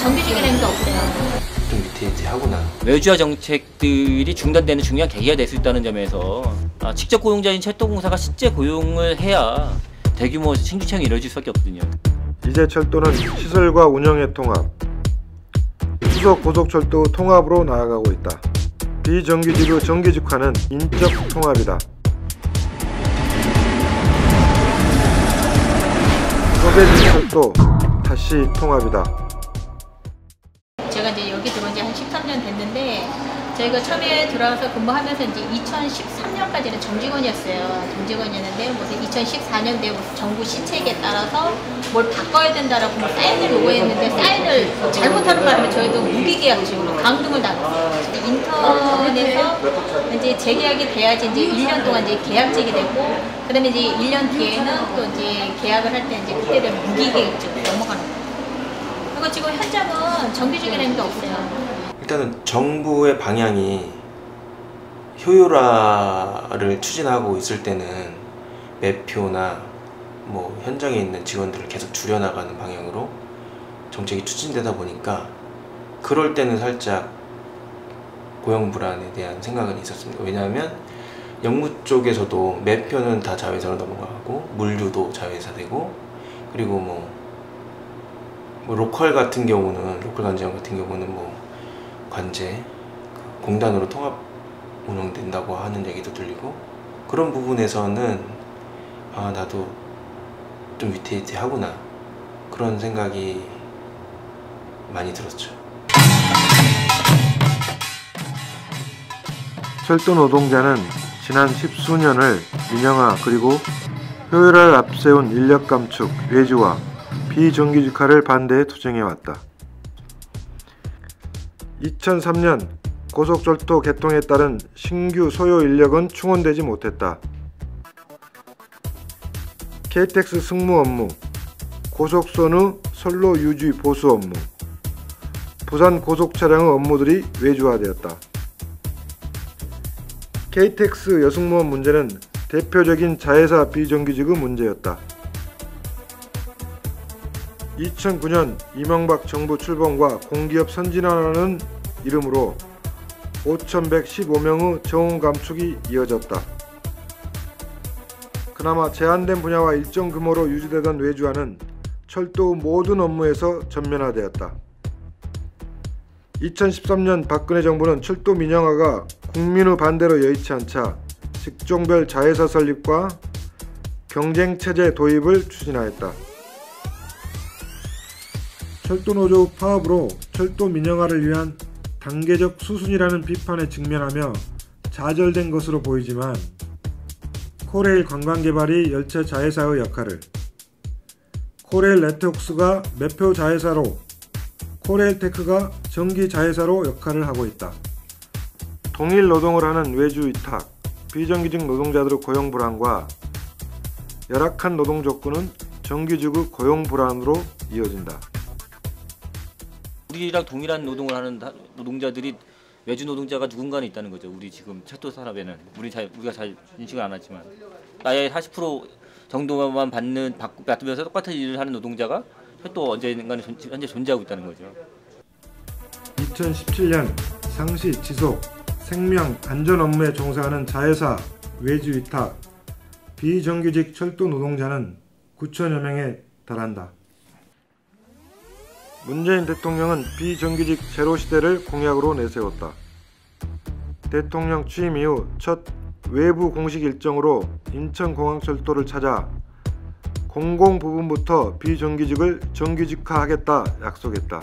정규직이라는 게 없어요. 좀 위태위태하구나. 외주화 정책들이 중단되는 중요한 계기가 될 수 있다는 점에서 직접 고용자인 철도공사가 실제 고용을 해야 대규모 신규채용이 이루어질 수밖에 없거든요. 이제 철도는 시설과 운영의 통합, 수속 고속철도 통합으로 나아가고 있다. 비정규직의 정규직화는 인적 통합이다. 쪼개진 철도 다시 통합이다. 제가 이제 여기 들어온 지 한 13년 됐는데 저희가 처음에 들어와서 근무하면서 이제 2013년까지는 정직원이었어요. 정직원이었는데 무슨 2014년도에 무슨 정부 시책에 따라서 뭘 바꿔야 된다라고 뭐 사인을 요구했는데 사인을 잘못하는 바람에 저희도 무기계약직으로 강등을 당했어요. 인턴에서 이제 재계약이 돼야지 이제 1년 동안 이제 계약직이 되고 그다음에 이제 1년 뒤에는 또 이제 계약을 할 때 이제 그때 되면 무기계약직으로 넘어가는 거예요. 그리고 지금 현장은 정규직이라는 게 없어요. 일단은 정부의 방향이 효율화를 추진하고 있을 때는 매표나 뭐 현장에 있는 직원들을 계속 줄여나가는 방향으로 정책이 추진되다 보니까 그럴 때는 살짝 고용 불안에 대한 생각은 있었습니다. 왜냐하면 영무 쪽에서도 매표는 다 자회사로 넘어가고 물류도 자회사 되고 그리고 뭐 로컬 같은 경우는 로컬 관제원 같은 경우는 뭐 관제 공단으로 통합 운영된다고 하는 얘기도 들리고 그런 부분에서는 나도 좀 위태위태하구나 그런 생각이 많이 들었죠. 철도 노동자는 지난 10수년을 민영화 그리고 효율화를 앞세운 인력 감축, 외주화, 비정규직화를 반대해 투쟁해왔다. 2003년 고속철도 개통에 따른 신규 소요 인력은 충원되지 못했다. KTX 승무 업무, 고속선의 선로 유지 보수 업무, 부산 고속차량의 업무들이 외주화되었다. KTX 여승무원 문제는 대표적인 자회사 비정규직의 문제였다. 2009년 이명박 정부 출범과 공기업 선진화라는 이름으로 5,115명의 정원 감축이 이어졌다. 그나마 제한된 분야와 일정 규모로 유지되던 외주화는 철도 모든 업무에서 전면화되었다. 2013년 박근혜 정부는 철도 민영화가 국민의 반대로 여의치 않자 직종별 자회사 설립과 경쟁체제 도입을 추진하였다. 철도노조 파업으로 철도 민영화를 위한 단계적 수순이라는 비판에 직면하며 좌절된 것으로 보이지만 코레일 관광개발이 열차 자회사의 역할을, 코레일 네트워크스가 매표 자회사로, 코레일테크가 전기 자회사로 역할을 하고 있다. 동일 노동을 하는 외주 위탁, 비정규직 노동자들의 고용 불안과 열악한 노동 조건은 정규직의 고용 불안으로 이어진다. 우리랑 동일한 노동을 하는 노동자들이 외주 노동자가 누군가는 있다는 거죠. 우리 지금 철도 산업에는 우리가 잘 인식을 안 하지만 나의 40% 정도만 받으면서 똑같은 일을 하는 노동자가 철도 언젠가는 현재 존재하고 있다는 거죠. 2017년 상시, 지속, 생명, 안전 업무에 종사하는 자회사, 외주 위탁, 비정규직 철도 노동자는 9천여 명에 달한다. 문재인 대통령은 비정규직 제로 시대를 공약으로 내세웠다. 대통령 취임 이후 첫 외부 공식 일정으로 인천공항철도를 찾아 공공 부분부터 비정규직을 정규직화하겠다 약속했다.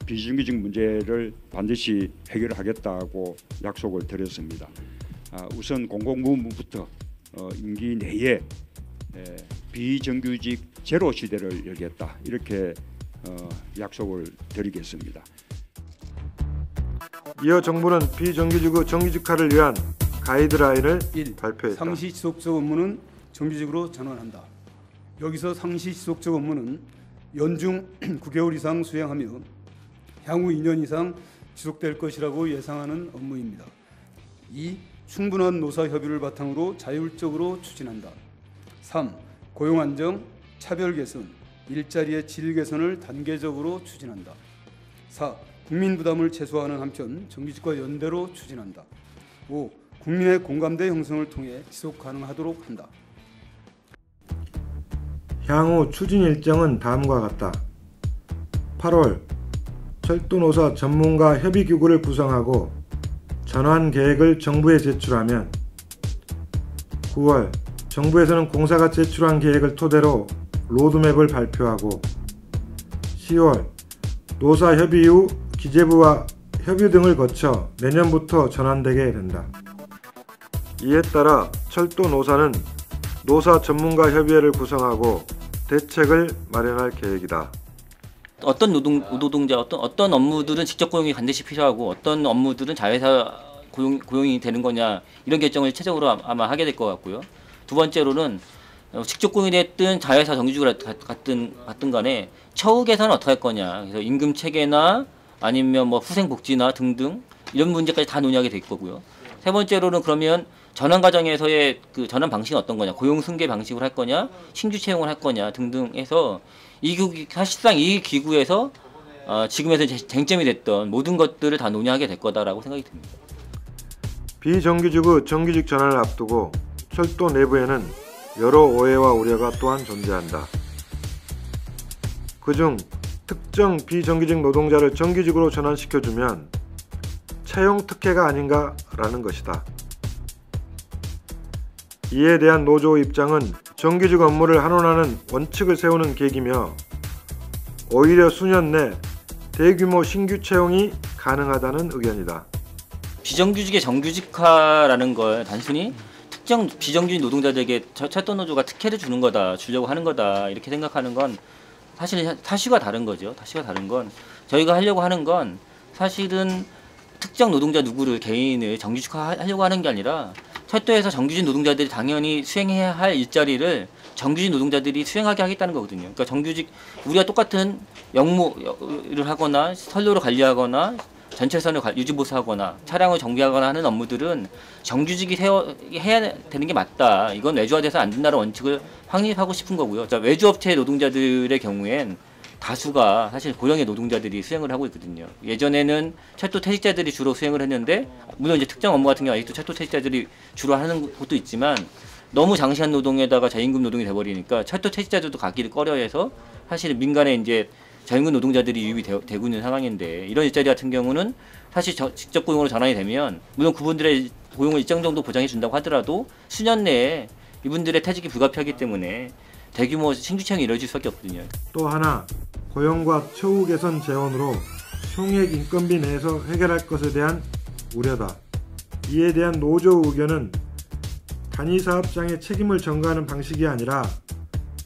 비정규직 문제를 반드시 해결하겠다고 약속을 드렸습니다. 우선 공공 부분부터 임기 내에 비정규직 제로 시대를 열겠다 이렇게 약속을 드리겠습니다. 이어 정부는 비정규직의 정규직화를 위한 가이드라인을 1. 발표했다. 상시 지속적 업무는 정규직으로 전환한다. 여기서 상시 지속적 업무는 연중 9개월 이상 수행하며 향후 2년 이상 지속될 것이라고 예상하는 업무입니다. 2. 충분한 노사 협의를 바탕으로 자율적으로 추진한다. 3. 고용 안정, 차별 개선, 일자리의 질 개선을 단계적으로 추진한다. 4. 국민 부담을 최소화하는 한편 정규직과 연대로 추진한다. 5. 국민의 공감대 형성을 통해 지속 가능하도록 한다. 향후 추진 일정은 다음과 같다. 8월 철도노사 전문가 협의기구를 구성하고 전환 계획을 정부에 제출하면 9월 정부에서는 공사가 제출한 계획을 토대로 로드맵을 발표하고 10월 노사 협의 후 기재부와 협의 등을 거쳐 내년부터 전환되게 된다. 이에 따라 철도노사는 노사 전문가 협의회를 구성하고 대책을 마련할 계획이다. 어떤 노동자 어떤 업무들은 직접 고용이 반드시 필요하고 어떤 업무들은 자회사 고용이 되는 거냐 이런 결정을 최종적으로 아마 하게 될 것 같고요. 두 번째로는 직접 고용이 됐든 자회사 정규직으로 갔든 간에 처우 개선은 어떻게 할 거냐. 그래서 임금 체계나 아니면 뭐 후생 복지나 등등 이런 문제까지 다 논의하게 될 거고요. 세 번째로는 그러면 전환 과정에서의 그 전환 방식은 어떤 거냐, 고용 승계 방식으로 할 거냐, 신규 채용을 할 거냐 등등 해서 사실상 이 기구에서 지금에서 쟁점이 됐던 모든 것들을 다 논의하게 될 거다라고 생각이 듭니다. 비정규직의 정규직 전환을 앞두고 철도 내부에는 여러 오해와 우려가 또한 존재한다. 그중 특정 비정규직 노동자를 정규직으로 전환시켜주면 채용 특혜가 아닌가라는 것이다. 이에 대한 노조 입장은 정규직 업무를 환원하는 원칙을 세우는 계기며 오히려 수년 내 대규모 신규 채용이 가능하다는 의견이다. 비정규직의 정규직화라는 걸 단순히 특정 비정규직 노동자들에게 철도노조가 특혜를 주려고 하는 거다 이렇게 생각하는 건 사실 사실과 다른 거죠. 사실과 다른 건 저희가 하려고 하는 건 사실은 특정 노동자 누구를 개인을 정규직화하려고 하는 게 아니라 철도에서 정규직 노동자들이 당연히 수행해야 할 일자리를 정규직 노동자들이 수행하게 하겠다는 거거든요. 그러니까 정규직 우리가 똑같은 역무를 하거나 선로를 관리하거나 전철선을 유지보수하거나 차량을 정비하거나 하는 업무들은 정규직이 해야 되는 게 맞다. 이건 외주화돼서 안 된다는 원칙을 확립하고 싶은 거고요. 외주업체 노동자들의 경우엔 다수가 사실 고령의 노동자들이 수행을 하고 있거든요. 예전에는 철도 퇴직자들이 주로 수행을 했는데 물론 이제 특정 업무 같은 경우 아직도 철도 퇴직자들이 주로 하는 곳도 있지만 너무 장시간 노동에다가 저임금 노동이 돼버리니까 철도 퇴직자들도 가기를 꺼려해서 사실 민간에 이제 저임금 노동자들이 유입이 되고 있는 상황인데 이런 일자리 같은 경우는 사실 직접 고용으로 전환이 되면 물론 그분들의 고용을 일정 정도 보장해 준다고 하더라도 수년 내에 이분들의 퇴직이 불가피하기 때문에 대규모 신규 채용이 이루어질 수밖에 없거든요. 또 하나 고용과 처우 개선 재원으로 총액 인건비 내에서 해결할 것에 대한 우려다. 이에 대한 노조 의견은 단위 사업장의 책임을 전가하는 방식이 아니라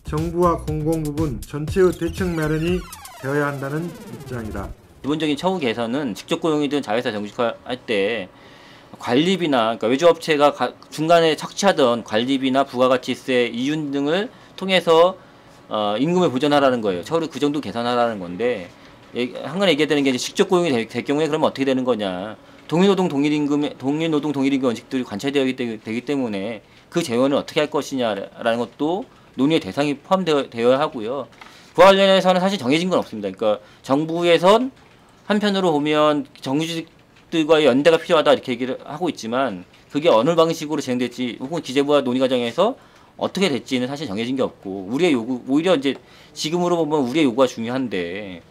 정부와 공공부문 전체의 대책 마련이 되어야 한다는 입장이다. 기본적인 처우 개선은 직접 고용이든 자회사 정규직화할 때 관리비나 그러니까 외주업체가 중간에 착취하던 관리비나 부가가치세 이윤 등을 통해서 임금을 보전하라는 거예요. 처우를 그 정도 개선하라는 건데 한간에 얘기되는 게 이제 직접 고용이 될 경우에 그러면 어떻게 되는 거냐. 동일노동 동일임금 원칙들이 관철되기 때문에 그 재원을 어떻게 할 것이냐라는 것도 논의의 대상이 포함되어야 하고요. 그와 관련해서는 사실 정해진 건 없습니다. 그러니까 정부에선 한편으로 보면 정규직들과의 연대가 필요하다 이렇게 얘기를 하고 있지만 그게 어느 방식으로 진행될지 혹은 기재부와 논의 과정에서 어떻게 될지는 사실 정해진 게 없고 우리의 요구 오히려 이제 지금으로 보면 우리의 요구가 중요한데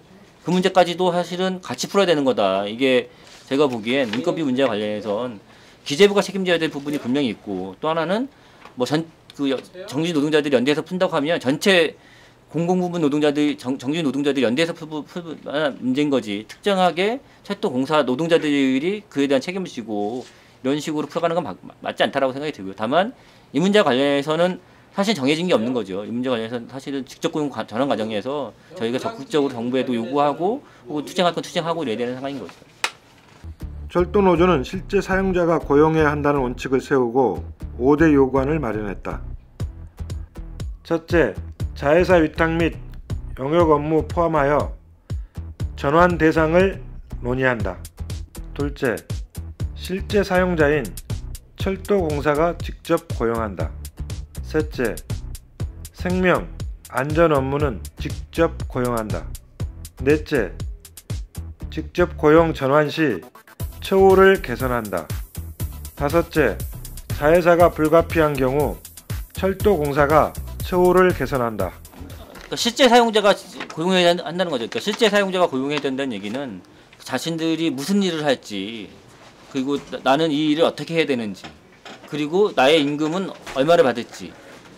그 문제까지도 사실은 같이 풀어야 되는 거다. 이게 제가 보기엔 인건비 문제와 관련해선 기재부가 책임져야 될 부분이 분명히 있고 또 하나는 뭐 정규직 노동자들이 연대해서 푼다고 하면 전체 공공부문 노동자들 정규직 노동자들이 연대해서 풀 문제인 거지 특정하게 철도공사 노동자들이 그에 대한 책임을 지고 이런 식으로 풀어가는 건 맞지 않다라고 생각이 들고요. 다만 이 문제와 관련해서는 사실 정해진 게 없는 거죠. 이 문제 관련해서는 사실은 직접 고용 전환 과정에서 저희가 적극적으로 정부에도 요구하고 혹은 투쟁할 건 투쟁하고 이래야 되는 상황인 거죠. 철도노조는 실제 사용자가 고용해야 한다는 원칙을 세우고 5대 요구안을 마련했다. 첫째, 자회사 위탁 및 영역 업무 포함하여 전환 대상을 논의한다. 둘째, 실제 사용자인 철도공사가 직접 고용한다. 셋째, 생명, 안전 업무는 직접 고용한다. 넷째, 직접 고용 전환 시 처우를 개선한다. 다섯째, 자회사가 불가피한 경우 철도공사가 처우를 개선한다. 그러니까 실제 사용자가 고용해야 한다는 거죠. 그러니까 실제 사용자가 고용해야 된다는 얘기는 자신들이 무슨 일을 할지, 그리고 나는 이 일을 어떻게 해야 되는지, 그리고 나의 임금은 얼마를 받을지,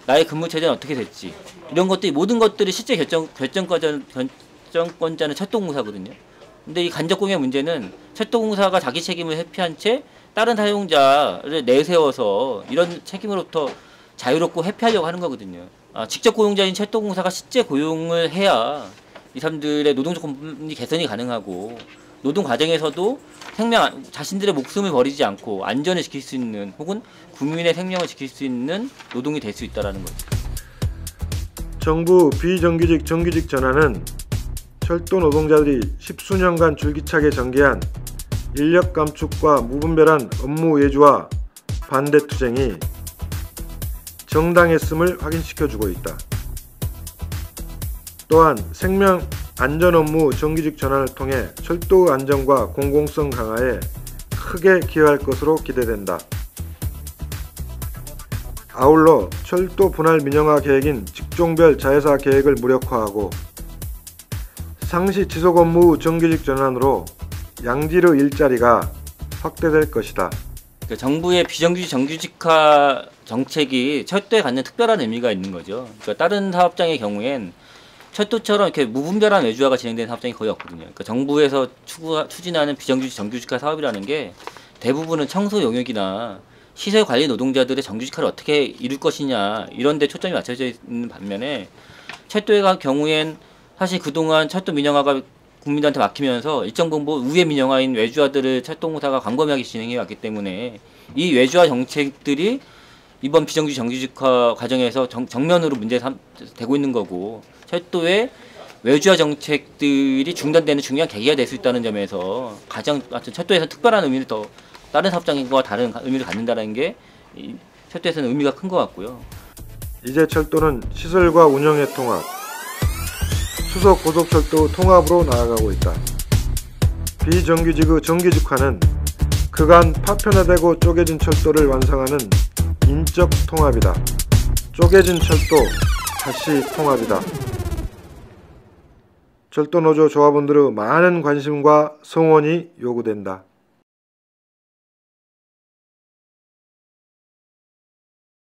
나의 근무 체제는 어떻게 될지, 이런 것들이 모든 것들이 실제 결정권자는 철도공사거든요. 근데 이 간접공의 문제는 철도공사가 자기 책임을 회피한 채 다른 사용자를 내세워서 이런 책임으로부터 자유롭고 회피하려고 하는 거거든요. 직접 고용자인 철도공사가 실제 고용을 해야 이 사람들의 노동조건이 개선이 가능하고 노동 과정에서도 자신들의 목숨을 버리지 않고 안전을 지킬 수 있는, 혹은 국민의 생명을 지킬 수 있는 노동이 될 수 있다는 거죠. 정부 비정규직 정규직 전환은 철도 노동자들이 십수년간 줄기차게 전개한 인력 감축과 무분별한 업무 외주와 반대 투쟁이 정당했음을 확인시켜주고 있다. 또한 생명 안전 업무 정규직 전환을 통해 철도 안전과 공공성 강화에 크게 기여할 것으로 기대된다. 아울러 철도 분할 민영화 계획인 직종별 자회사 계획을 무력화하고 상시 지속 업무 정규직 전환으로 양질의 일자리가 확대될 것이다. 정부의 비정규직 정규직화 정책이 철도에 갖는 특별한 의미가 있는 거죠. 그러니까 다른 사업장의 경우엔 철도처럼 이렇게 무분별한 외주화가 진행되는 사업장이 거의 없거든요. 그러니까 정부에서 추진하는 비정규직 정규직화 사업이라는 게 대부분은 청소 영역이나 시설 관리 노동자들의 정규직화를 어떻게 이룰 것이냐, 이런 데 초점이 맞춰져 있는 반면에 철도의 경우엔 사실 그동안 철도 민영화가 국민들한테 막히면서 일정 부분 우회 민영화인 외주화들을 철도공사가 광범위하게 진행해 왔기 때문에 이 외주화 정책들이 이번 비정규직 정규직화 과정에서 정면으로 문제가 되고 있는 거고, 철도의 외주화 정책들이 중단되는 중요한 계기가 될 수 있다는 점에서 가장 철도에서 특별한 의미를 더 다른 사업장과 다른 의미를 갖는다는 게 철도에서는 의미가 큰 것 같고요. 이제 철도는 시설과 운영의 통합, 수속 고속철도 통합으로 나아가고 있다. 비정규직의 정규직화는 그간 파편화되고 쪼개진 철도를 완성하는 인적 통합이다. 쪼개진 철도 다시 통합이다. 철도노조 조합원들의 많은 관심과 성원이 요구된다.